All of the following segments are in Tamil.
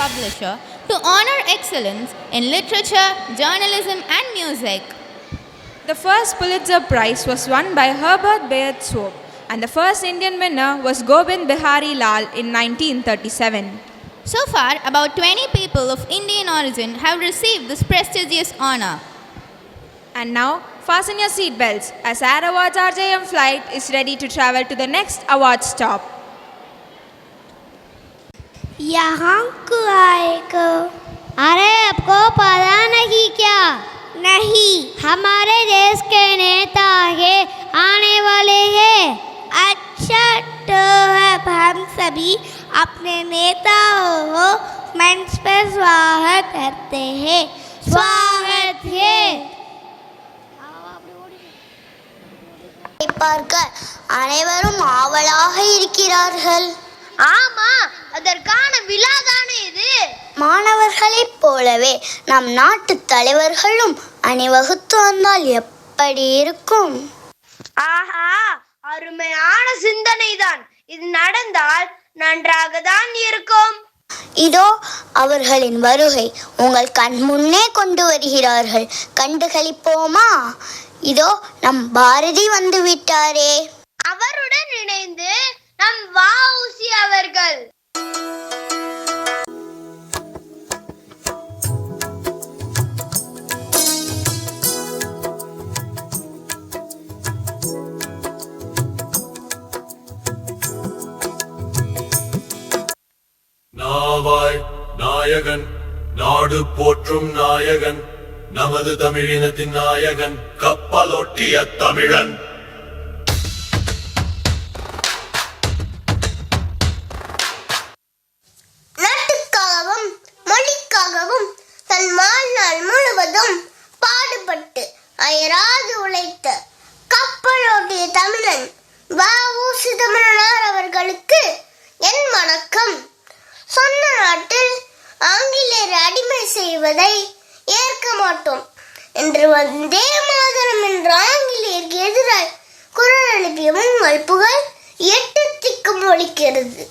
Publisher to honor excellence in literature, journalism, and music. The first Pulitzer Prize was won by Herbert Bayard Swope, and the first Indian winner was Gobind Bihari Lal in 1937. So far, about 20 people of Indian origin have received this prestigious honor. And now, fasten your seatbelts as Air Awards RJM flight is ready to travel to the next award stop. यहाँ क्यों आएगा? अरे आपको पता नहीं क्या? नहीं, हमारे देश के नेता है आने वाले हैं। अच्छा तो अब हम सभी अपने नेताओं को मंच पर स्वागत करते हैं। स्वागत है। பார்க்க அனைவரும் ஆவலாக இருக்கிறார்கள். ஆமா, அதற்கான விழாதானே இது. மாணவர்களைப் போலவே நம் நாட்டு தலைவர்களும் அணிவகுத்து வந்தால் எப்படி இருக்கும்? ஆஹா, அருமையான சிந்தனைதான். இது நடந்தால் நன்றாக தான் இருக்கும். இதோ அவர்களின் வருகை உங்கள் கண் முன்னே கொண்டு வருகிறார்கள். கண்டுகளிப்போமா? இதோ நம் பாரதி வந்து விட்டாரே. அவருடன் இணைந்து நம் வ.உ.சி. அவர்கள். நாவாய் நாயகன் நாடு போற்றும் நாயகன் நமது தமிழினத்தின் நாயகன் கப்பலோட்டிய தமிழன். நாட்டுக்காகவும் மொழிக்காகவும் தன் வாழ்நாள் முழுவதும் பாடுபட்டு அயராது உழைத்த கப்பலோட்டிய தமிழன் வ.உ.சி. தமிழனார் அவர்களுக்கு என் வணக்கம். சொந்த நாட்டில் ஆங்கிலேயர் அடிமை செய்வதை ஏற்க மாட்டோம் என்று வந்தே மாதரம் என்ற ஆங்கிலேயருக்கு எதிராக குரல் எழுப்பிய உங்கள் புகழ் 8 திக்கும் ஒலிக்கிறது.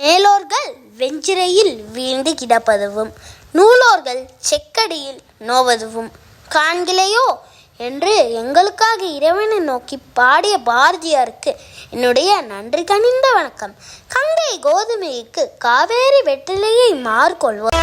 மேலோர்கள் வெஞ்சிரையில் வீழ்ந்து கிடப்பதுவும் நூலோர்கள் செக்கடியில் நோவதுவும் காண்கிலையோ என்று எங்களுக்காக இறைவனை நோக்கி பாடிய பாரதியாருக்கு என்னுடைய நன்றி கனிந்த வணக்கம். கங்கை கோதுமைக்கு காவேரி வெற்றிலையை மார்கொள்வோம்.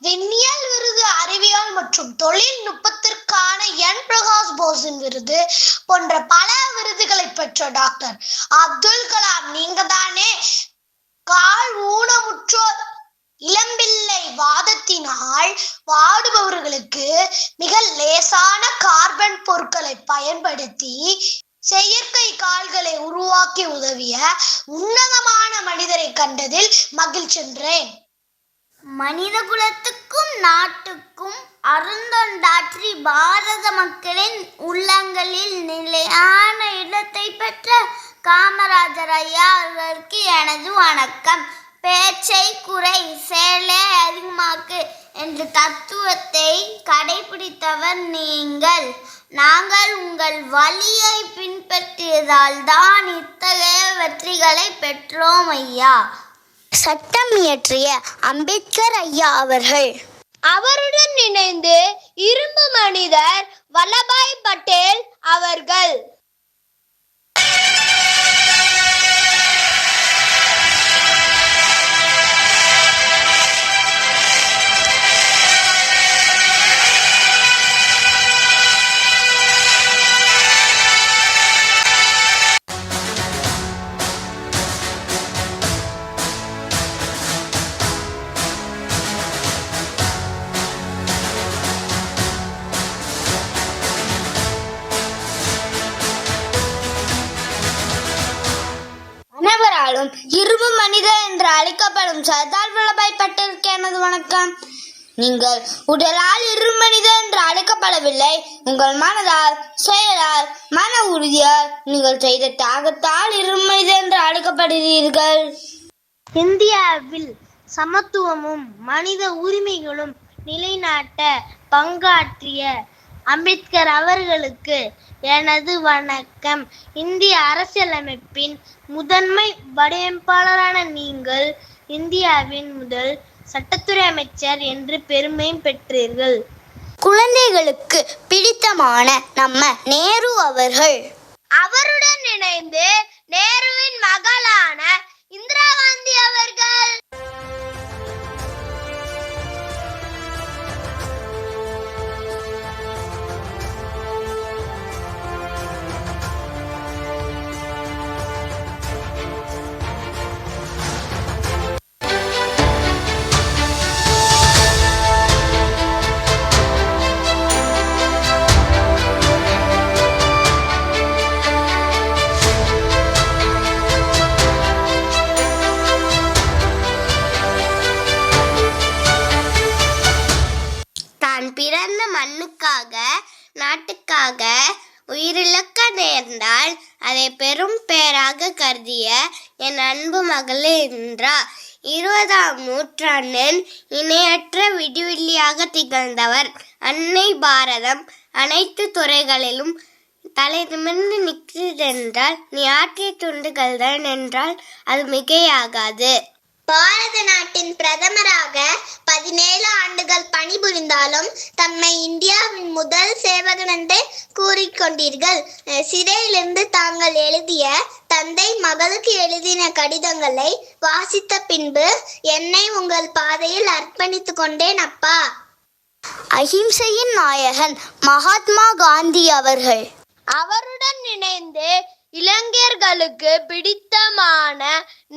விண்ணியல் விருது, அறிவியல் மற்றும் தொழில்நுட்பத்திற்கான என் பிரகாஷ் போஸின் விருது போன்ற பல விருதுகளை பெற்ற டாக்டர் அப்துல் கலாம் நீங்க தானே கால் ஊனமுற்றோர் இளம்பிள்ளை வாதத்தினால் வாடுபவர்களுக்கு மிக லேசான கார்பன் பொருட்களை பயன்படுத்தி செயற்கை கால்களை உருவாக்கி உதவிய உன்னதமான மனிதரை கண்டதில் மகிழ்ச்சின்றேன். மனித குலத்துக்கும் நாட்டுக்கும் அருந்தொண்டாற்றி பாரத மக்களின் உள்ளங்களில் நிலையான இடத்தை பெற்ற காமராஜர் ஐயா அவர்களுக்கு எனது வணக்கம். பேச்சை குறை, செயலை அதிகமாக்கு என்ற தத்துவத்தை கடைபிடித்தவர் நீங்கள். நாங்கள் உங்கள் வழியை பின்பற்றியதால் தான் இத்தகைய வெற்றிகளை பெற்றோம் ஐயா. சட்டம் இயற்றிய அம்பேத்கர் ஐயா அவர்கள், அவருடன் இணைந்து இரும்பு மனிதர் வல்லபாய் பட்டேல் அவர்கள், இருந்தாலும் இரும்பு மனிதர் என்று அழைக்கப்படும் சர்தார் வல்லபாய் பட்டேலுக்கு எனது வணக்கம். நீங்கள் உடலால் இரும்பு மனிதர் என்று அழைக்கப்படவில்லை. உங்கள் மனதால், செயலால், மன உறுதியால் நீங்கள் செய்த தியாகத்தால் இரும்பு மனிதர் என்று அழைக்கப்படுகிறீர்கள். இந்தியாவில் சமத்துவமும் மனித உரிமைகளும் நிலைநாட்ட பங்காற்றிய அம்பேத்கர் அவர்களுக்கு எனது வணக்கம். இந்திய அரசியலமைப்பின் முதன்மை வடிவமைப்பாளரான நீங்கள் இந்தியாவின் முதல் சட்டத்துறை அமைச்சர் என்று பெருமை பெற்றீர்கள். குழந்தைகளுக்கு பிடித்தமான நம்ம நேரு அவர்கள். அவருடன் இணைந்து நேருவின் மகளான இந்திரா காந்தி அவர்கள். தான் பிறந்த மண்ணுக்காக நாட்டுக்காக உயிரிழக்க நேர்ந்தால் அதை பெரும் பேராக கருதிய என் அன்பு மகளே இந்திரா. 20ஆம் நூற்றாண்டின் இணையற்ற விடிவெள்ளியாக திகழ்ந்தவர். அன்னை பாரதம் அனைத்து துறைகளிலும் தலை நிமிர்ந்து நிற்கிறதென்றால் நீ ஆற்றிய துண்டுகள் தான் என்றால் அது மிகையாகாது. பாரத நாட்டின் பிரதமராக 17 ஆண்டுகள் பணிபுரிந்தாலும் தம்மை இந்தியாவின் முதல் சேவகன் என்றே கூறிக்கொண்டீர்கள். சிறையிலிருந்து தாங்கள் எழுதிய தந்தை மகளுக்கு எழுதின கடிதங்களை வாசித்த பின்பு என்னை உங்கள் பாதையில் அர்ப்பணித்துக் கொண்டேன் அப்பா. அஹிம்சையின் நாயகன் மகாத்மா காந்தி அவர்கள். அவருடன் இணைந்து இளைஞர்களுக்கு பிடித்தமான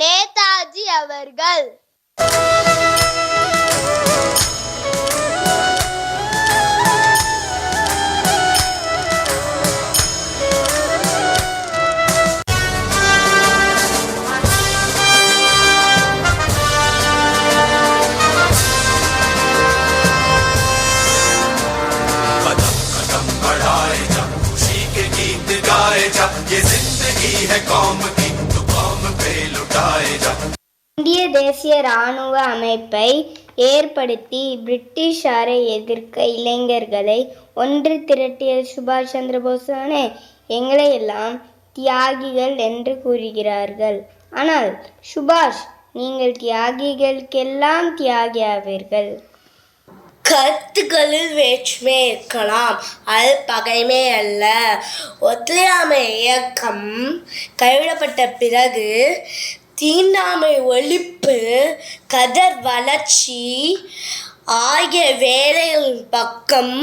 நேதாஜி அவர்கள். இந்திய தேசிய இராணுவ அமைப்பை ஏற்படுத்தி பிரிட்டிஷாரை எதிர்க்க இளைஞர்களை ஒன்று திரட்டிய சுபாஷ் சந்திர போஸ் தானே. எங்களை எல்லாம் தியாகிகள் என்று கூறுகிறார்கள். ஆனால் சுபாஷ், நீங்கள் தியாகிகளுக்கெல்லாம் தியாகி ஆவீர்கள். கருத்துக்களில் வேற்றுமை இருக்கலாம், அது பகைமை அல்ல. ஒத்துழையாமை இயக்கம் கைவிடப்பட்ட பிறகு தீண்டாமை ஒழிப்பு, கதர் வளர்ச்சி ஆகிய வேலைகளின் பக்கம்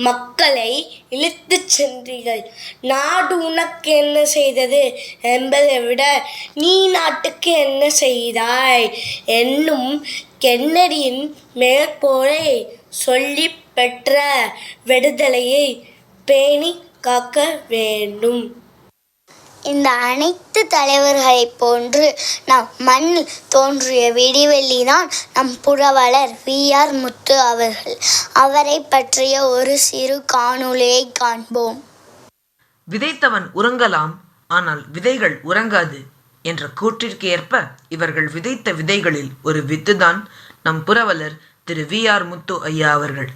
மக்களை இழுத்துச் சென்றீர்கள். நாடு உனக்கு என்ன செய்தது என்பதை விட நீ நாட்டுக்கு என்ன செய்தாய் என்னும் கென்னடியின் மேற்கோளை சொல்லி பெற்ற விடுதலையை பேணி காக்க வேண்டும். இந்த அனைத்து தலைவர்களைப் போன்று நம் மண்ணில் தோன்றிய விடிவெள்ளிதான் நம் புரவலர் VR முத்து அவர்கள். அவரை பற்றிய ஒரு சிறு காணொளியை காண்போம். விதைத்தவன் உறங்கலாம், ஆனால் விதைகள் உறங்காது என்ற கூற்றிற்கு ஏற்ப இவர்கள் விதைத்த விதைகளில் ஒரு வித்துதான் நம் புரவலர் திரு VR முத்து ஐயா அவர்கள்.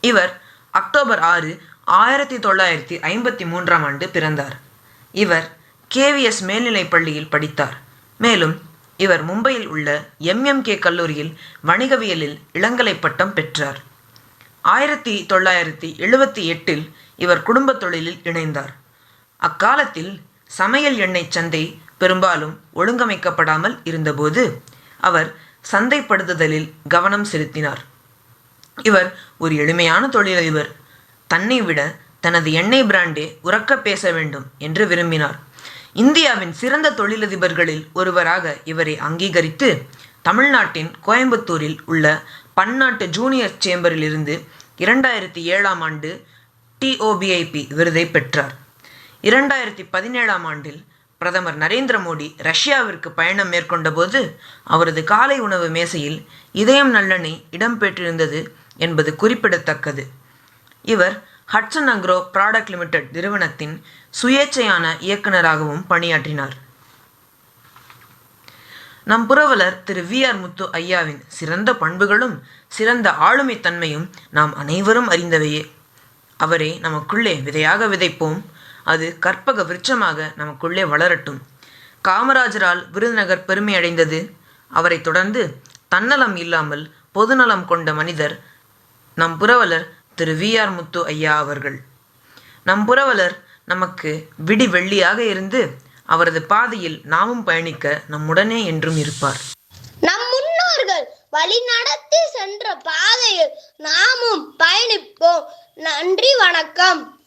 இவர் அக்டோபர் 6, 1953ஆம் ஆண்டு பிறந்தார். இவர் KVS மேல்நிலைப் பள்ளியில் படித்தார். மேலும் இவர் மும்பையில் உள்ள MMK கல்லூரியில் வணிகவியலில் இளங்கலை பட்டம் பெற்றார். 1978இல் இவர் குடும்பத் தொழிலில் இணைந்தார். அக்காலத்தில் சமையல் எண்ணெய் சந்தை பெரும்பாலும் ஒழுங்கமைக்கப்படாமல் இருந்தபோது அவர் சந்தைப்படுத்துதலில் கவனம் செலுத்தினார். இவர் ஒரு எளிமையான தொழிலதிபர். தன்னை விட தனது எண்ணெய் பிராண்டே உரக்க பேச வேண்டும் என்று விரும்பினார். இந்தியாவின் சிறந்த தொழிலதிபர்களில் ஒருவராக இவரை அங்கீகரித்து தமிழ்நாட்டின் கோயம்புத்தூரில் உள்ள பன்னாட்டு ஜூனியர் சேம்பரில் இருந்து 2007ஆம் ஆண்டு TOBIP விருதை பெற்றார். 2017ஆம் ஆண்டில் பிரதமர் நரேந்திர மோடி ரஷ்யாவிற்கு பயணம் மேற்கொண்டபோது அவரது காலை உணவு மேசையில் இதயம் நல்லெண்ணெய் இடம்பெற்றிருந்தது என்பது குறிப்பிடத்தக்கது. இவர் ஹட்சன் அக்ரோ ப்ராடக்ட் லிமிடெட் நிறுவனத்தின் சுயேட்சையான இயக்குநராகவும் பணியாற்றினார். நம் புரவலர் திரு வி.ஆர். முத்து ஐயாவின் சிறந்த பண்புகளும் சிறந்த ஆளுமை தன்மையும் நாம் அனைவரும் அறிந்தவையே. அவரை நமக்குள்ளே விதையாக விதைப்போம். அது கற்பக விருட்சமாக நமக்குள்ளே வளரட்டும். காமராஜரால் விருதுநகர் பெருமை அடைந்தது. அவரை தொடர்ந்து தன்னலம் இல்லாமல் பொதுநலம் கொண்ட மனிதர் நம் புரவலர் திரு வி.ஆர். முத்து ஐயா அவர்கள். நம் புரவலர் நமக்கு விடி வெள்ளியாக இருந்து அவரது பாதையில் நாமும் பயணிக்க நம்முடனே என்றும் இருப்பார். நம் முன்னோர்கள் வழி நடத்தி சென்ற பாதையில் நாமும் பயணிப்போம். நன்றி, வணக்கம்.